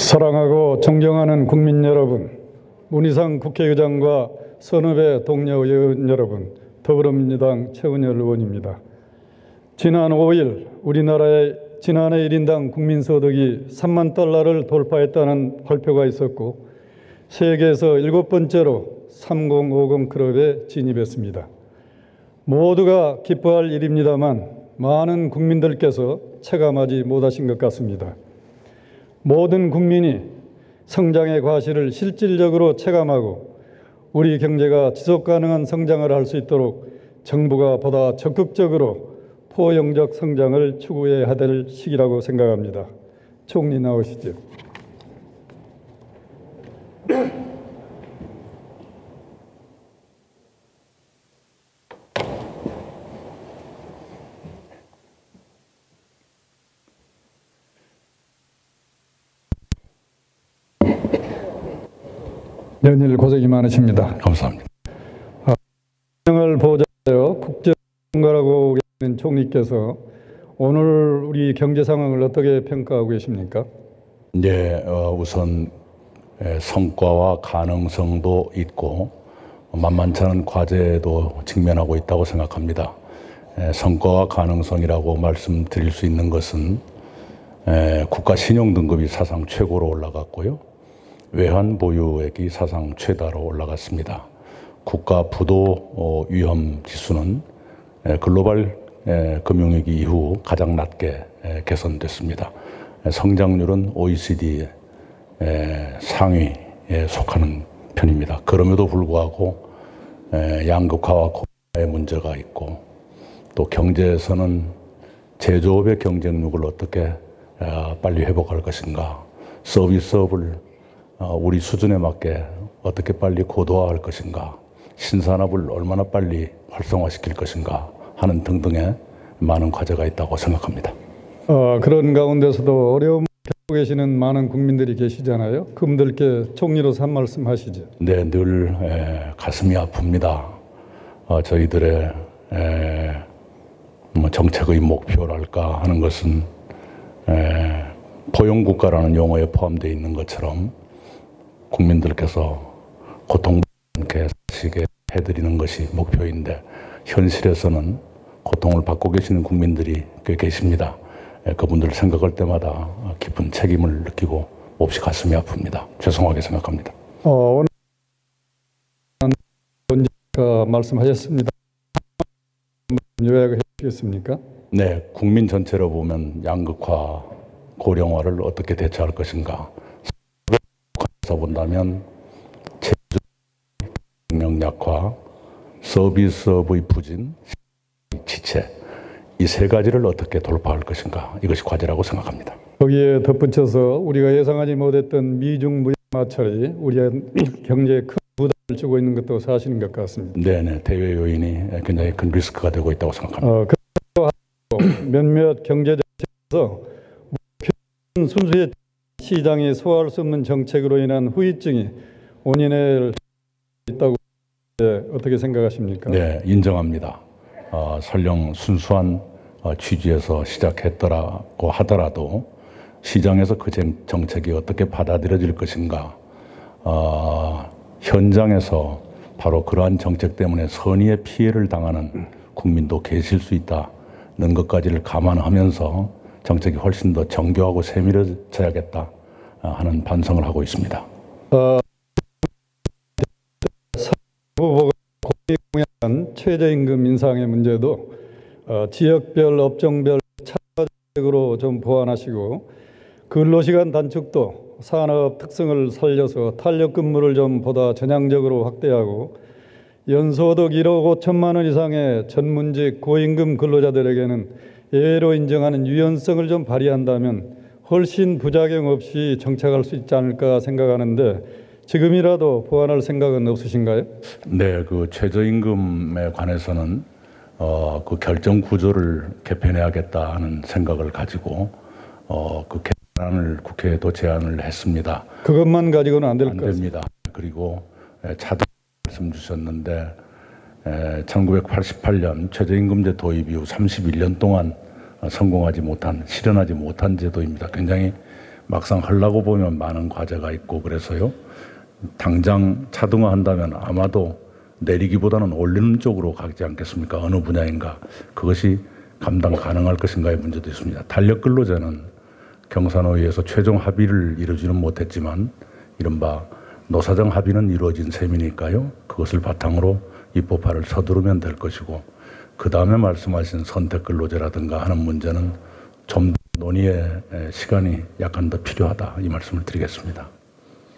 사랑하고 존경하는 국민 여러분, 문희상 국회의장과 선후배 동료 의원 여러분, 더불어민주당 최은열 의원입니다. 지난 5일 우리나라의 지난해 1인당 국민소득이 3만 달러를 돌파했다는 발표가 있었고 세계에서 7번째로 3050 클럽에 진입했습니다. 모두가 기뻐할 일입니다만 많은 국민들께서 체감하지 못하신 것 같습니다. 모든 국민이 성장의 과실을 실질적으로 체감하고 우리 경제가 지속가능한 성장을 할 수 있도록 정부가 보다 적극적으로 포용적 성장을 추구해야 될 시기라고 생각합니다. 총리 나오시죠. 연일 고생이 많으십니다. 감사합니다. 을 보좌하여 국정감사라고 계시는 총리께서 오늘 우리 경제 상황을 어떻게 평가하고 계십니까? 네, 우선 성과와 가능성도 있고 만만치 않은 과제도 직면하고 있다고 생각합니다. 성과와 가능성이라고 말씀드릴 수 있는 것은 국가 신용 등급이 사상 최고로 올라갔고요. 외환 보유액이 사상 최다로 올라갔습니다. 국가 부도 위험 지수는 글로벌 금융위기 이후 가장 낮게 개선됐습니다. 성장률은 OECD 상위에 속하는 편입니다. 그럼에도 불구하고 양극화와 고금리의 문제가 있고 또 경제에서는 제조업의 경쟁력을 어떻게 빨리 회복할 것인가, 서비스업을 우리 수준에 맞게 어떻게 빨리 고도화할 것인가, 신산업을 얼마나 빨리 활성화시킬 것인가 하는 등등의 많은 과제가 있다고 생각합니다. 그런 가운데서도 어려움을 겪고 계시는 많은 국민들이 계시잖아요. 그분들께 총리로서 한 말씀 하시죠. 네, 늘 가슴이 아픕니다. 저희들의 정책의 목표랄까 하는 것은 포용국가라는 용어에 포함되어 있는 것처럼 국민들께서 고통받지 않게 사시게 해드리는 것이 목표인데 현실에서는 고통을 받고 계시는 국민들이 꽤 계십니다. 그분들 생각할 때마다 깊은 책임을 느끼고 몹시 가슴이 아픕니다. 죄송하게 생각합니다. 오늘 말씀하셨습니다. 요약을 해주시겠습니까? 네, 국민 전체로 보면 양극화, 고령화를 어떻게 대처할 것인가. 본다면 제조 경영 약화, 서비스업의 부진, 지체 이 세 가지를 어떻게 돌파할 것인가, 이것이 과제라고 생각합니다. 거기에 덧붙여서 우리가 예상하지 못했던 미중 무역 마찰이 우리의 경제에 큰 부담을 주고 있는 것도 사실인 것 같습니다. 네네, 대외 요인이 굉장히 큰 리스크가 되고 있다고 생각합니다. 몇몇 경제 정책에서 순수의 시장이 소화할 수 없는 정책으로 인한 후유증이 원인을 있다고 어떻게 생각하십니까? 네, 인정합니다. 설령 순수한 취지에서 시작했더라고 하더라도 시장에서 그 정책이 어떻게 받아들여질 것인가, 현장에서 바로 그러한 정책 때문에 선의의 피해를 당하는 국민도 계실 수 있다는 것까지를 감안하면서 정책이 훨씬 더 정교하고 세밀해져야겠다 하는 반성을 하고 있습니다. 후보가 공약한 최저임금 인상의 문제도 지역별, 업종별 차별적으로 좀 보완하시고 근로시간 단축도 산업 특성을 살려서 탄력 근무를 좀 보다 전향적으로 확대하고 연소득 1억 5천만 원 이상의 전문직 고임금 근로자들에게는 예외로 인정하는 유연성을 좀 발휘한다면 훨씬 부작용 없이 정착할 수 있지 않을까 생각하는데 지금이라도 보완할 생각은 없으신가요? 네, 그 최저임금에 관해서는 그 결정 구조를 개편해야겠다 하는 생각을 가지고 그 개편안을 국회에도 제안을 했습니다. 그것만 가지고는 안 될 것 같습니다. 됩니다. 그리고 차등 말씀 주셨는데 1988년 최저임금제 도입 이후 31년 동안 성공하지 못한, 실현하지 못한 제도입니다. 굉장히 막상 하려고 보면 많은 과제가 있고 그래서요. 당장 차등화한다면 아마도 내리기보다는 올리는 쪽으로 가지 않겠습니까? 어느 분야인가. 그것이 감당 가능할 것인가의 문제도 있습니다. 달력 근로자는 경산호위에서 최종 합의를 이루지는 못했지만 이른바 노사정 합의는 이루어진 셈이니까요. 그것을 바탕으로 입법화를 서두르면 될 것이고 그 다음에 말씀하신 선택근로제라든가 하는 문제는 좀 논의의 시간이 약간 더 필요하다 이 말씀을 드리겠습니다.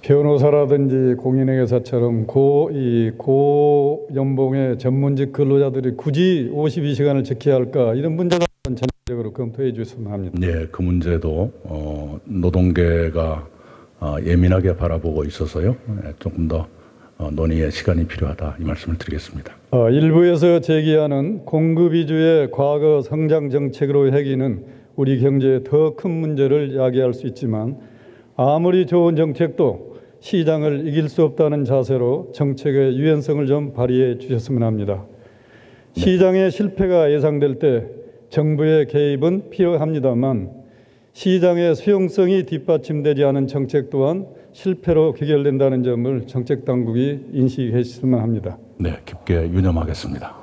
변호사라든지 공인회계사처럼 고연봉의 전문직 근로자들이 굳이 52시간을 지켜야 할까 이런 문제는 전체적으로 검토해 주셨으면 합니다. 네, 그 문제도 노동계가 예민하게 바라보고 있어서요. 조금 더 논의의 시간이 필요하다 이 말씀을 드리겠습니다. 일부에서 제기하는 공급 위주의 과거 성장 정책으로 해기는 우리 경제에 더 큰 문제를 야기할 수 있지만 아무리 좋은 정책도 시장을 이길 수 없다는 자세로 정책의 유연성을 좀 발휘해 주셨으면 합니다. 네. 시장의 실패가 예상될 때 정부의 개입은 필요합니다만 시장의 수용성이 뒷받침되지 않은 정책 또한 실패로 귀결된다는 점을 정책당국이 인식해 주셨으면 합니다. 네, 깊게 유념하겠습니다.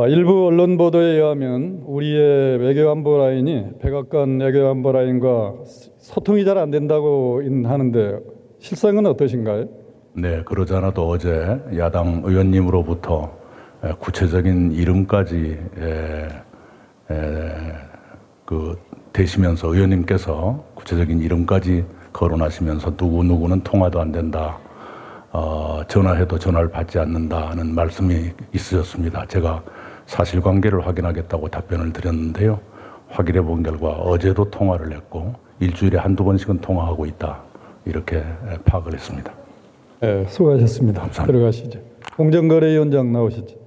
일부 언론 보도에 의하면 우리의 외교안보 라인이 백악관 외교안보 라인과 소통이 잘 안 된다고 하는데 실상은 어떠신가요? 네, 그러지 않아도 어제 야당 의원님으로부터 구체적인 이름까지 대시면서 의원님께서 구체적인 이름까지 거론하시면서 누구는 통화도 안 된다. 전화해도 전화를 받지 않는다는 말씀이 있으셨습니다. 제가 사실관계를 확인하겠다고 답변을 드렸는데요. 확인해 본 결과 어제도 통화를 했고 일주일에 한두 번씩은 통화하고 있다. 이렇게 파악을 했습니다. 네, 수고하셨습니다. 감사합니다. 들어가시죠. 공정거래위원장 나오시죠.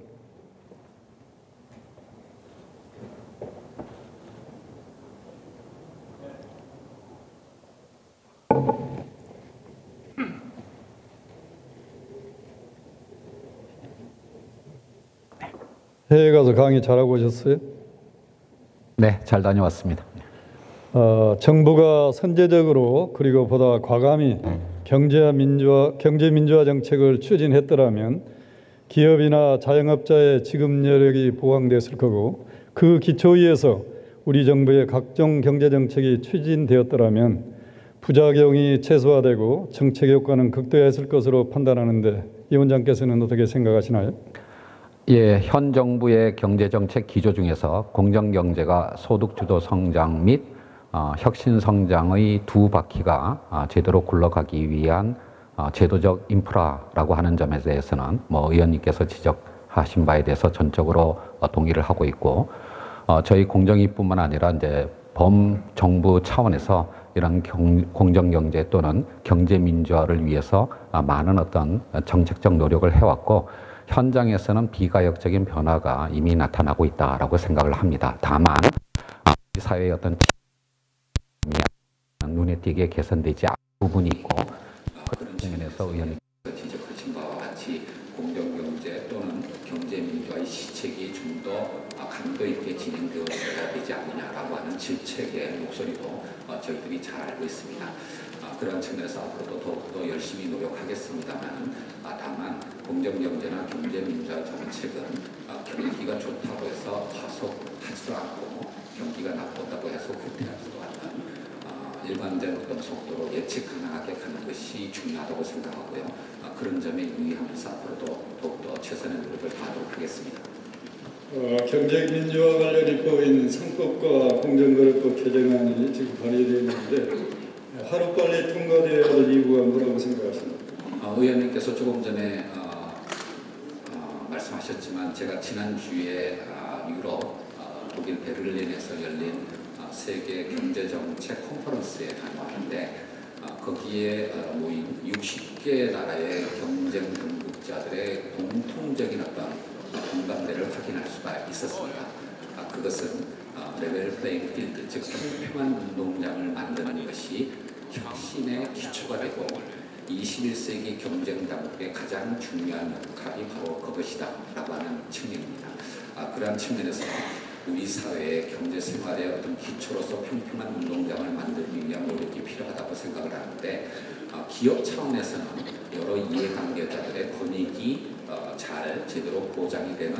해외 가서 강의 잘하고 오셨어요? 네, 잘 다녀왔습니다. 정부가 선제적으로 그리고 보다 과감히 경제 민주화 정책을 추진했더라면 기업이나 자영업자의 지급 여력이 보강됐을 거고 그 기초 위에서 우리 정부의 각종 경제 정책이 추진되었더라면 부작용이 최소화되고 정책 효과는 극대화했을 것으로 판단하는데 이 원장께서는 어떻게 생각하시나요? 예, 현 정부의 경제정책 기조 중에서 공정경제가 소득주도 성장 및 혁신 성장의 두 바퀴가 제대로 굴러가기 위한 제도적 인프라라고 하는 점에 대해서는 의원님께서 지적하신 바에 대해서 전적으로 동의를 하고 있고 저희 공정위뿐만 아니라 이제 범정부 차원에서 이런 공정경제 또는 경제민주화를 위해서 많은 어떤 정책적 노력을 해왔고 현장에서는 비가역적인 변화가 이미 나타나고 있다라고 생각을 합니다. 다만 우리 사회의 어떤 눈에 띄게 개선되지 않은 부분이 있고 그런 측면에서 의원님 지적하신 바와 같이 공정경제 또는 경제민주화의 시책이 좀 더 감도 있게 진행되어야 되지 않느냐라고 하는 질책의 목소리도 저희들이 잘 알고 있습니다. 그런 측면에서 앞으로도 더욱더 열심히 노력하겠습니다만 다만 공정경제나 경제민주화 정책은 경기가 좋다고 해서 하속하지도 않고 경기가 나쁘다고 해서 후퇴하지도 않는 일관된 어떤 속도로 예측 가능하게 가는 것이 중요하다고 생각하고요. 그런 점에 유의하면서 앞으로도 더욱더 최선의 노력을 다하도록 하겠습니다. 경제민주화 관련 입법에 있는 상법과 공정거래법 개정안이 지금 발의되어 있는데 하루빨리 통과되어야 할 이유가 뭐라고 생각하십니까? 의원님께서 조금 전에 말씀하셨지만 제가 지난주에 유럽 독일 베를린에서 열린 세계 경제정책 컨퍼런스에 다녀왔는데 거기에 모인 60개 나라의 경쟁 동국자들의 공통적인 어떤 공감대를 확인할 수가 있었습니다. 그것은 레벨 플레잉 필드, 즉 평평한 운동장을 만드는 것이 혁신의 기초가 되고 21세기 경쟁 당국의 가장 중요한 역할이 바로 그것이다 라고 하는 측면입니다. 그러한 측면에서 우리 사회의 경제 생활의 어떤 기초로서 평평한 운동장을 만들기 위한 노력이 필요하다고 생각을 하는데 기업 차원에서는 여러 이해관계자들의 권익이 잘 제대로 보장이 되는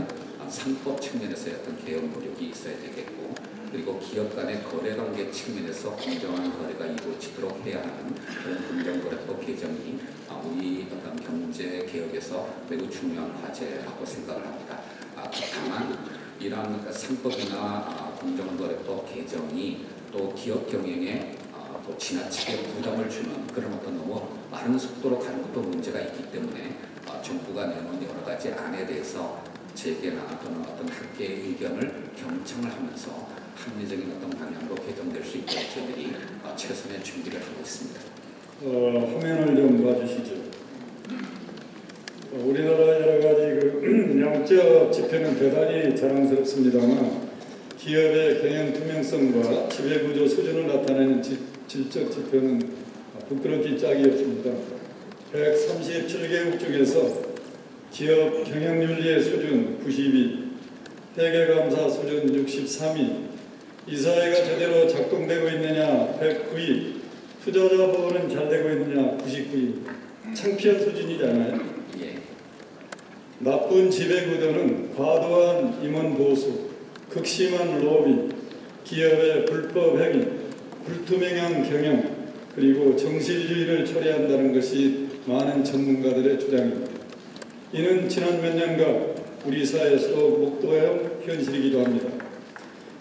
상법 측면에서의 어떤 개혁 노력이 있어야 되겠고, 그리고 기업 간의 거래관계 측면에서 공정한 거래가 이루어지도록 해야 하는 그런 공정거래법 개정이 우리 어떤 경제 개혁에서 매우 중요한 과제라고 생각을 합니다. 다만 이러한 상법이나 공정거래법 개정이 또 기업 경영에 또 지나치게 부담을 주는 그런 어떤 너무 빠른 속도로 가는 것도 문제가 있기 때문에 정부가 내놓은 여러 가지 안에 대해서 재개나 또는 어떤 학계의 의견을 경청을 하면서 합리적인 어떤 방향으로 개정될 수 있도록 저희들이 최선의 준비를 하고 있습니다. 화면을 좀 봐주시죠. 우리나라 여러 가지 양적 지표는 대단히 자랑스럽습니다만 기업의 경영 투명성과 지배구조 수준을 나타내는 질적 지표는 부끄럽기 짝이 없습니다. 137개국 중에서 기업 경영윤리의 수준 92, 회계감사 수준 63위, 이사회가 제대로 작동되고 있느냐 109위, 투자자 보호는 잘 되고 있느냐 99위. 창피한 수준이잖아요. 예. 나쁜 지배구조는 과도한 임원 보수, 극심한 로비, 기업의 불법 행위, 불투명한 경영, 그리고 정실주의를 초래한다는 것이 많은 전문가들의 주장입니다. 이는 지난 몇 년간 우리 사회에서 목도한 현실이기도 합니다.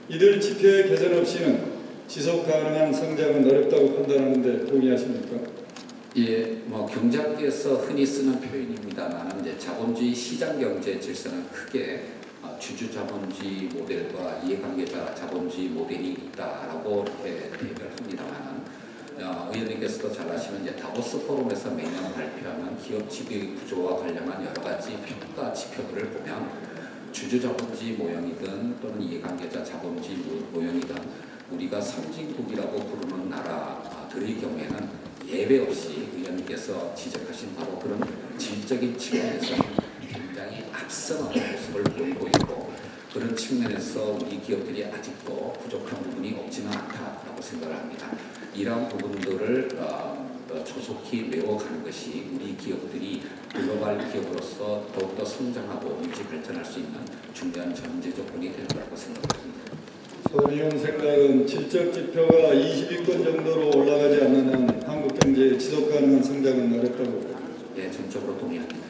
이들 지표의 개선 없이는 지속 가능한 성장은 어렵다고 판단하는데 동의하십니까? 예, 경제학에서 흔히 쓰는 표현입니다만 이제 자본주의 시장 경제 질서는 크게 주주 자본주의 모델과 이해관계자 자본주의 모델이 있다라고 이렇게 대입을 합니다만, 의원님께서도 잘 아시는 이제 다보스 포럼에서 매년 발표하는 기업 지배 구조와 관련한 여러 가지 평가 지표들을 보면 주주 자본주의 모형이든 또는 이해관계자 자본주의 모형이든 우리가 선진국이라고 부르는 나라들의 경우에는 예외 없이 의원님께서 지적하신 바로 그런 질적인 측면에서 굉장히 앞서는 모습을 보이고 있고, 그런 측면에서 우리 기업들이 아직도 부족한 부분이 없지는 않다라고 생각을 합니다. 이러한 부분들을 조속히 메워가는 것이 우리 기업들이 글로벌 기업으로서 더욱더 성장하고 유지 발전할 수 있는 중요한 전제 조건이 될 거라고 생각합니다. 손 의원 생각은 질적 지표가 20위권 정도로 올라가지 않는 한 한국 경제의 지속 가능한 성장은 어렵다고 봅니다. 예, 전적으로 동의합니다.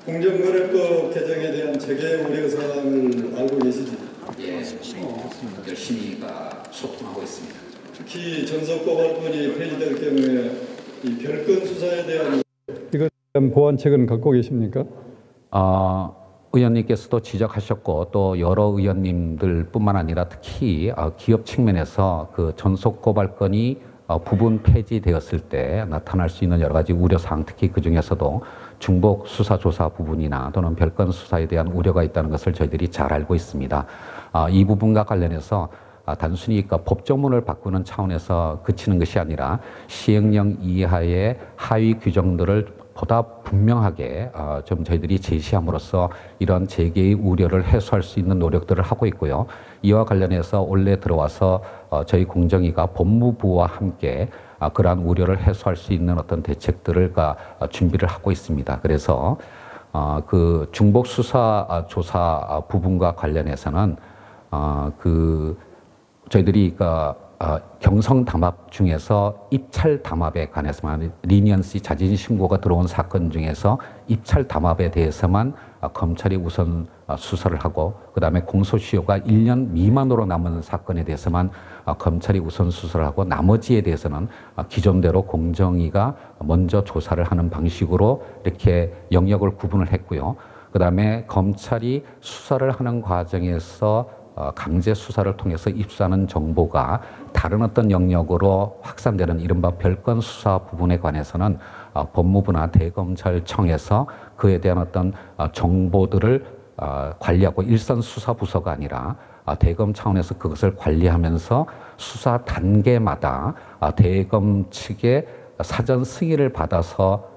공정거래법 개정에 대한 재개 우려사항을 알고 계시죠? 예, 열심히 소통하고 있습니다. 특히 전속고발권이 폐지될 경우에 이 별건 수사에 대한 이것에 대한 보완책은 갖고 계십니까? 의원님께서도 지적하셨고 또 여러 의원님들뿐만 아니라 특히 기업 측면에서 그 전속 고발권이 부분 폐지되었을 때 나타날 수 있는 여러 가지 우려사항, 특히 그 중에서도 중복 수사 조사 부분이나 또는 별건 수사에 대한 우려가 있다는 것을 저희들이 잘 알고 있습니다. 이 부분과 관련해서 단순히 법조문을 바꾸는 차원에서 그치는 것이 아니라 시행령 이하의 하위 규정들을 보다 분명하게 좀 저희들이 제시함으로써 이런 재개의 우려를 해소할 수 있는 노력들을 하고 있고요. 이와 관련해서 올해 들어와서 저희 공정위가 법무부와 함께 그러한 우려를 해소할 수 있는 어떤 대책들을 준비를 하고 있습니다. 그래서 그 중복 수사 조사 부분과 관련해서는 저희들이 경성 담합 중에서 입찰 담합에 관해서만 리니언시 자진 신고가 들어온 사건 중에서 입찰 담합에 대해서만 검찰이 우선 수사를 하고, 그다음에 공소시효가 1년 미만으로 남은 사건에 대해서만 검찰이 우선 수사를 하고, 나머지에 대해서는 기존대로 공정위가 먼저 조사를 하는 방식으로 이렇게 영역을 구분을 했고요. 그다음에 검찰이 수사를 하는 과정에서 강제 수사를 통해서 입수하는 정보가 다른 어떤 영역으로 확산되는 이른바 별건 수사 부분에 관해서는 법무부나 대검찰청에서 그에 대한 어떤 정보들을 관리하고 일선 수사 부서가 아니라 대검 차원에서 그것을 관리하면서 수사 단계마다 대검 측의 사전 승인을 받아서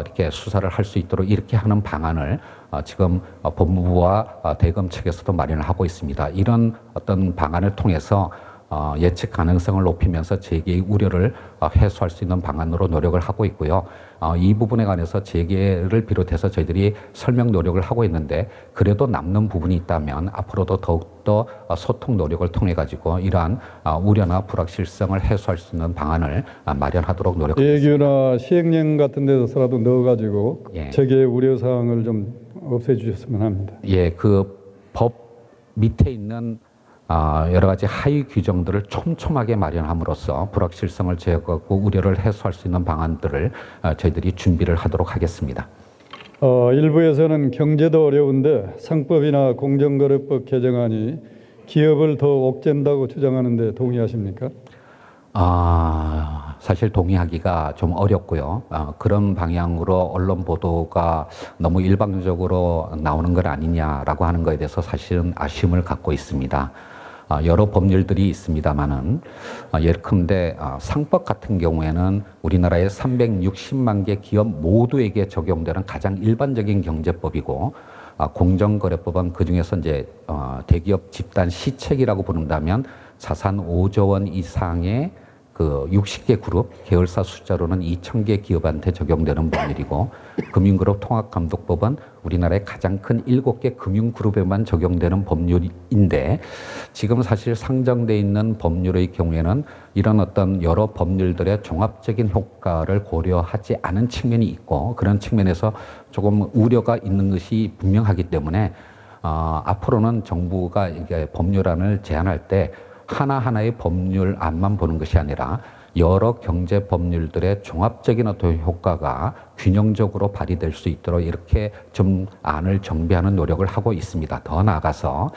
이렇게 수사를 할 수 있도록 이렇게 하는 방안을 지금 법무부와 대검 측에서도 마련을 하고 있습니다. 이런 어떤 방안을 통해서 예측 가능성을 높이면서 재개의 우려를 해소할 수 있는 방안으로 노력을 하고 있고요. 이 부분에 관해서 재개를 비롯해서 저희들이 설명 노력을 하고 있는데 그래도 남는 부분이 있다면 앞으로도 더욱더 소통 노력을 통해 가지고 이러한 우려나 불확실성을 해소할 수 있는 방안을 마련하도록 노력하겠습니다. 예규나 시행령 같은 데서라도 넣어가지고 예. 재개 우려 사항을 좀 없애주셨으면 합니다. 예, 그 법 밑에 있는 여러 가지 하위 규정들을 촘촘하게 마련함으로써 불확실성을 제거하고 우려를 해소할 수 있는 방안들을 저희들이 준비를 하도록 하겠습니다. 일부에서는 경제도 어려운데 상법이나 공정거래법 개정안이 기업을 더 옥죄한다고 주장하는데 동의하십니까? 사실 동의하기가 좀 어렵고요. 그런 방향으로 언론 보도가 너무 일방적으로 나오는 건 아니냐라고 하는 것에 대해서 사실은 아쉬움을 갖고 있습니다. 여러 법률들이 있습니다만은 예컨대 상법 같은 경우에는 우리나라의 360만 개 기업 모두에게 적용되는 가장 일반적인 경제법이고 공정거래법은 그 중에서 이제 대기업 집단 시책이라고 부른다면 자산 5조 원 이상의 그 60개 그룹 계열사 숫자로는 2,000개 기업한테 적용되는 법률이고 금융그룹 통합감독법은 우리나라의 가장 큰 7개 금융그룹에만 적용되는 법률인데 지금 사실 상정돼 있는 법률의 경우에는 이런 어떤 여러 법률들의 종합적인 효과를 고려하지 않은 측면이 있고 그런 측면에서 조금 우려가 있는 것이 분명하기 때문에 앞으로는 정부가 이게 법률안을 제안할 때 하나하나의 법률안만 보는 것이 아니라 여러 경제 법률들의 종합적인 어떤 효과가 균형적으로 발휘될 수 있도록 이렇게 좀 안을 정비하는 노력을 하고 있습니다. 더 나아가서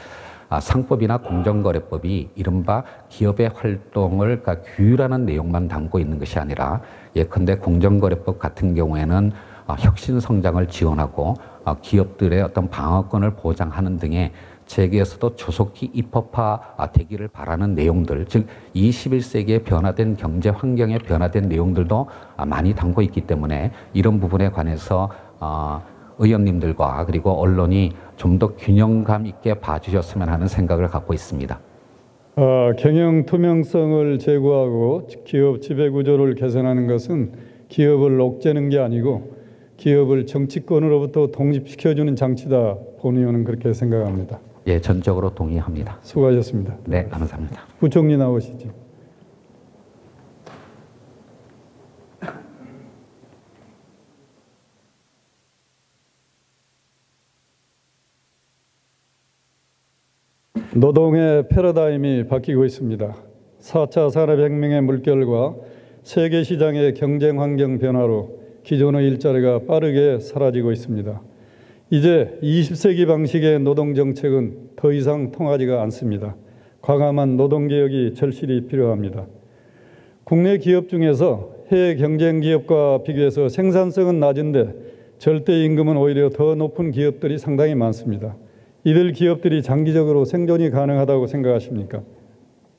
상법이나 공정거래법이 이른바 기업의 활동을 규율하는 내용만 담고 있는 것이 아니라 예컨대 공정거래법 같은 경우에는 혁신 성장을 지원하고 기업들의 어떤 방어권을 보장하는 등의 세계에서도 조속히 입법화되기를 바라는 내용들, 즉 21세기의 변화된 경제 환경에 변화된 내용들도 많이 담고 있기 때문에 이런 부분에 관해서 의원님들과 그리고 언론이 좀 더 균형감 있게 봐주셨으면 하는 생각을 갖고 있습니다. 경영 투명성을 제고하고 기업 지배구조를 개선하는 것은 기업을 옥죄는 게 아니고 기업을 정치권으로부터 독립시켜주는 장치다. 본 의원은 그렇게 생각합니다. 예, 전적으로 동의합니다. 수고하셨습니다. 네, 감사합니다. 부총리 나오시죠. 노동의 패러다임이 바뀌고 있습니다. 4차 산업혁명의 물결과 세계 시장의 경쟁 환경 변화로 기존의 일자리가 빠르게 사라지고 있습니다. 이제 20세기 방식의 노동정책은 더 이상 통하지가 않습니다. 과감한 노동개혁이 절실히 필요합니다. 국내 기업 중에서 해외 경쟁 기업과 비교해서 생산성은 낮은데 절대 임금은 오히려 더 높은 기업들이 상당히 많습니다. 이들 기업들이 장기적으로 생존이 가능하다고 생각하십니까?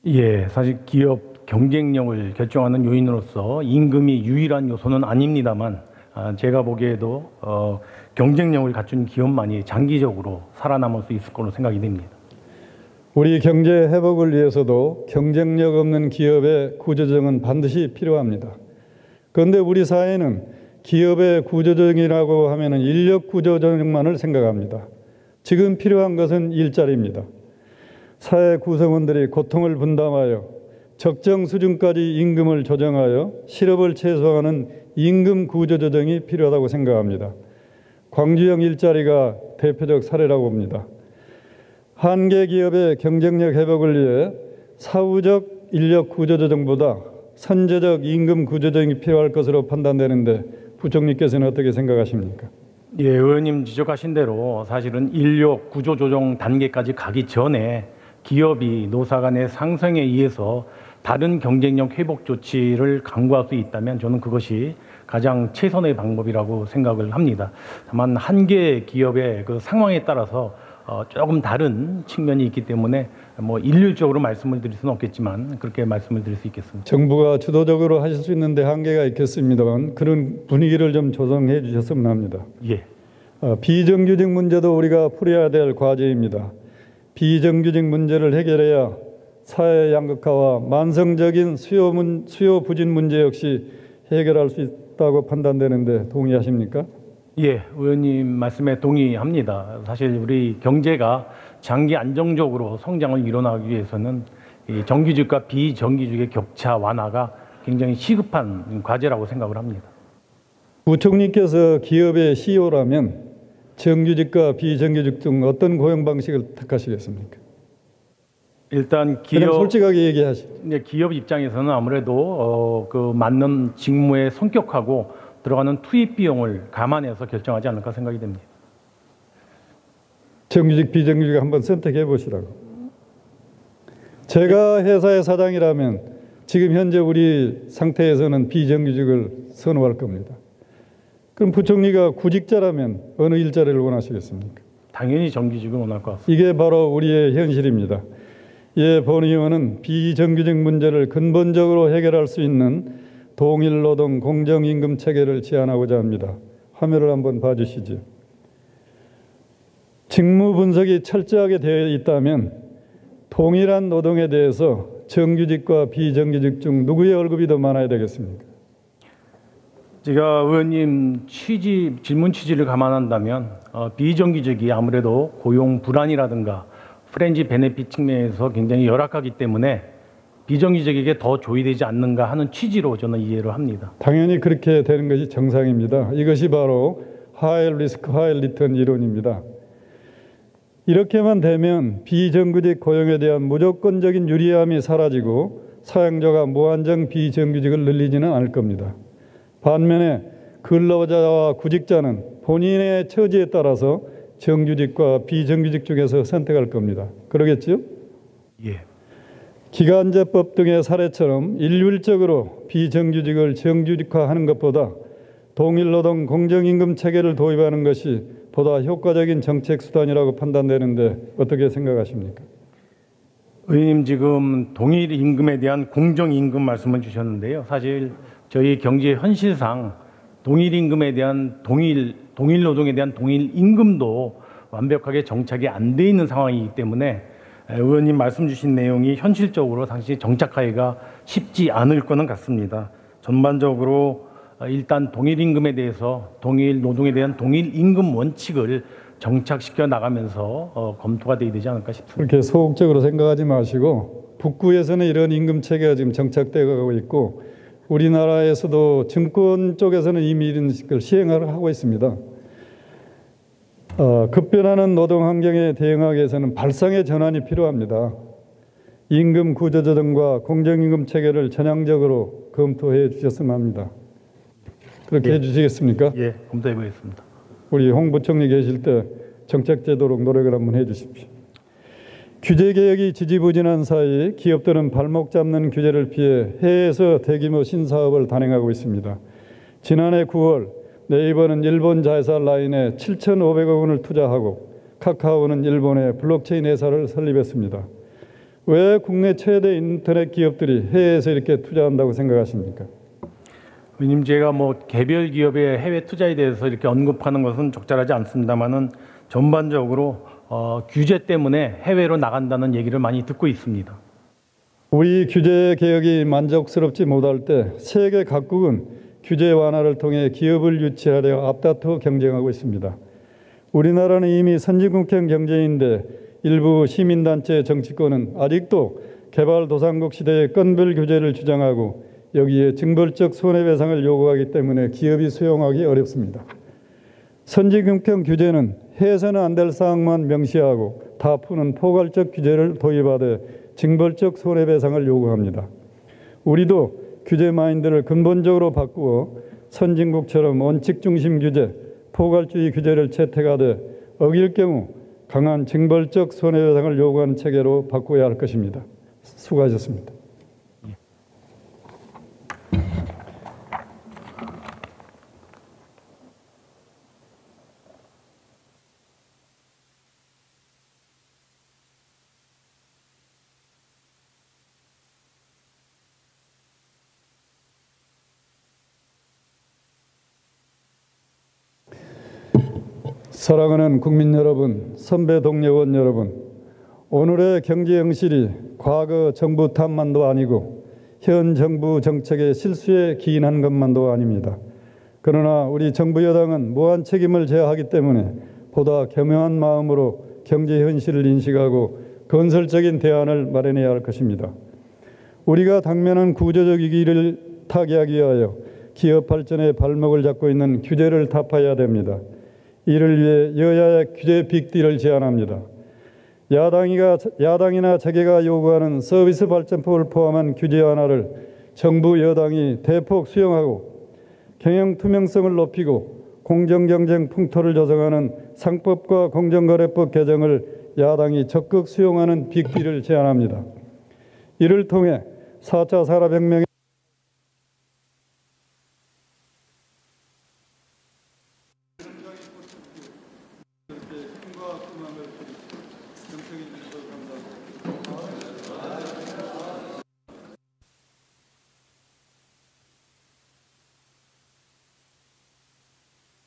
예, 사실 기업 경쟁력을 결정하는 요인으로서 임금이 유일한 요소는 아닙니다만 제가 보기에도 경쟁력을 갖춘 기업만이 장기적으로 살아남을 수 있을 거로 생각이 됩니다. 우리 경제 회복을 위해서도 경쟁력 없는 기업의 구조조정은 반드시 필요합니다. 그런데 우리 사회는 기업의 구조조정이라고 하면 인력 구조조정만을 생각합니다. 지금 필요한 것은 일자리입니다. 사회 구성원들이 고통을 분담하여 적정 수준까지 임금을 조정하여 실업을 최소화하는 임금 구조조정이 필요하다고 생각합니다. 광주형 일자리가 대표적 사례라고 봅니다. 한계 기업의 경쟁력 회복을 위해 사후적 인력 구조조정보다 선제적 임금 구조조정이 필요할 것으로 판단되는데 부총리께서는 어떻게 생각하십니까? 예, 의원님 지적하신 대로 사실은 인력 구조조정 단계까지 가기 전에 기업이 노사 간의 상생에 의해서 다른 경쟁력 회복 조치를 강구할 수 있다면 저는 그것이 가장 최선의 방법이라고 생각을 합니다. 다만 한계 기업의 그 상황에 따라서 조금 다른 측면이 있기 때문에 뭐 일률적으로 말씀을 드릴 수는 없겠지만 그렇게 말씀을 드릴 수 있겠습니다. 정부가 주도적으로 하실 수 있는데 한계가 있겠습니다만 그런 분위기를 좀 조성해 주셨으면 합니다. 예. 비정규직 문제도 우리가 풀어야 될 과제입니다. 비정규직 문제를 해결해야 사회 양극화와 만성적인 수요 부진 문제 역시 해결할 수 있다고 판단되는데 동의하십니까? 예, 의원님 말씀에 동의합니다. 사실 우리 경제가 장기 안정적으로 성장을 이뤄나가기 위해서는 이 정규직과 비정규직의 격차 완화가 굉장히 시급한 과제라고 생각을 합니다. 부총리께서 기업의 CEO라면 정규직과 비정규직 중 어떤 고용 방식을 택하시겠습니까? 일단 그냥 솔직하게 얘기하시죠. 기업 입장에서는 아무래도 그 맞는 직무의 성격하고 들어가는 투입 비용을 감안해서 결정하지 않을까 생각이 됩니다. 정규직, 비정규직 한번 선택해 보시라고. 제가 회사의 사장이라면 지금 현재 우리 상태에서는 비정규직을 선호할 겁니다. 그럼 부총리가 구직자라면 어느 일자리를 원하시겠습니까? 당연히 정규직을 원할 것 같습니다. 이게 바로 우리의 현실입니다. 예, 본 의원은 비정규직 문제를 근본적으로 해결할 수 있는 동일노동 공정임금 체계를 제안하고자 합니다. 화면을 한번 봐주시죠. 직무 분석이 철저하게 되어 있다면 동일한 노동에 대해서 정규직과 비정규직 중 누구의 월급이 더 많아야 되겠습니까? 제가 의원님 질문 취지를 감안한다면 비정규직이 아무래도 고용 불안이라든가 프렌즈 베네핏 측면에서 굉장히 열악하기 때문에 비정규직에게 더 조이되지 않는가 하는 취지로 저는 이해를 합니다. 당연히 그렇게 되는 것이 정상입니다. 이것이 바로 하이 리스크 하이 리턴 이론입니다. 이렇게만 되면 비정규직 고용에 대한 무조건적인 유리함이 사라지고 사용자가 무한정 비정규직을 늘리지는 않을 겁니다. 반면에 근로자와 구직자는 본인의 처지에 따라서 정규직과 비정규직 중에서 선택할 겁니다. 그러겠죠? 예. 기간제법 등의 사례처럼 일률적으로 비정규직을 정규직화하는 것보다 동일노동 공정임금 체계를 도입하는 것이 보다 효과적인 정책 수단이라고 판단되는데 어떻게 생각하십니까? 의원님 지금 동일 임금에 대한 공정 임금 말씀을 주셨는데요. 사실 저희 경제 현실상 동일 임금에 대한 동일 노동에 대한 동일 임금도 완벽하게 정착이 안 돼 있는 상황이기 때문에 의원님 말씀 주신 내용이 현실적으로 당시 정착하기가 쉽지 않을 거는 같습니다. 전반적으로 일단 동일 임금에 대해서 동일 노동에 대한 동일 임금 원칙을 정착시켜 나가면서 검토가 돼야 되지 않을까 싶습니다. 그렇게 소극적으로 생각하지 마시고 북구에서는 이런 임금 체계가 지금 정착되어 가고 있고 우리나라에서도 증권 쪽에서는 이미 이런 걸 시행을 하고 있습니다. 급변하는 노동 환경에 대응하기 위해서는 발상의 전환이 필요합니다. 임금 구조 조정과 공정임금 체계를 전향적으로 검토해 주셨으면 합니다. 그렇게 해주시겠습니까? 예, 검토해 보겠습니다. 우리 홍 부총리 계실 때 정책되도록 노력을 한번 해주십시오. 규제개혁이 지지부진한 사이 기업들은 발목 잡는 규제를 피해 해외에서 대규모 신사업을 단행하고 있습니다. 지난해 9월 네이버는 일본 자회사 라인에 7,500억 원을 투자하고 카카오는 일본에 블록체인 회사를 설립했습니다. 왜 국내 최대 인터넷 기업들이 해외에서 이렇게 투자한다고 생각하십니까? 의원님 제가 개별 기업의 해외 투자에 대해서 이렇게 언급하는 것은 적절하지 않습니다만은 전반적으로 규제 때문에 해외로 나간다는 얘기를 많이 듣고 있습니다. 우리 규제 개혁이 만족스럽지 못할 때 세계 각국은 규제 완화를 통해 기업을 유치하려 앞다투어 경쟁하고 있습니다. 우리나라는 이미 선진국형 경제인데 일부 시민단체 정치권은 아직도 개발도상국 시대의 건별 규제를 주장하고 여기에 징벌적 손해배상을 요구하기 때문에 기업이 수용하기 어렵습니다. 선진국형 규제는 해서는 안 될 사항만 명시하고 다 푸는 포괄적 규제를 도입하되 징벌적 손해배상을 요구합니다. 우리도 규제 마인드를 근본적으로 바꾸어 선진국처럼 원칙 중심 규제, 포괄주의 규제를 채택하되 어길 경우 강한 징벌적 손해배상을 요구하는 체계로 바꿔야 할 것입니다. 수고하셨습니다. 사랑하는 국민 여러분, 선배 동료원 여러분, 오늘의 경제 현실이 과거 정부 탓만도 아니고 현 정부 정책의 실수에 기인한 것만도 아닙니다. 그러나 우리 정부 여당은 무한 책임을 져야하기 때문에 보다 겸허한 마음으로 경제 현실을 인식하고 건설적인 대안을 마련해야 할 것입니다. 우리가 당면한 구조적 위기를 타개하기 위하여 기업 발전의 발목을 잡고 있는 규제를 타파해야 됩니다. 이를 위해 여야의 규제 빅딜을 제안합니다. 야당이나 재계가 요구하는 서비스 발전법을 포함한 규제 완화를 정부 여당이 대폭 수용하고 경영 투명성을 높이고 공정경쟁 풍토를 조성하는 상법과 공정거래법 개정을 야당이 적극 수용하는 빅딜을 제안합니다. 이를 통해 4차 산업혁명의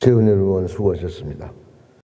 최은현 의원 수고하셨습니다.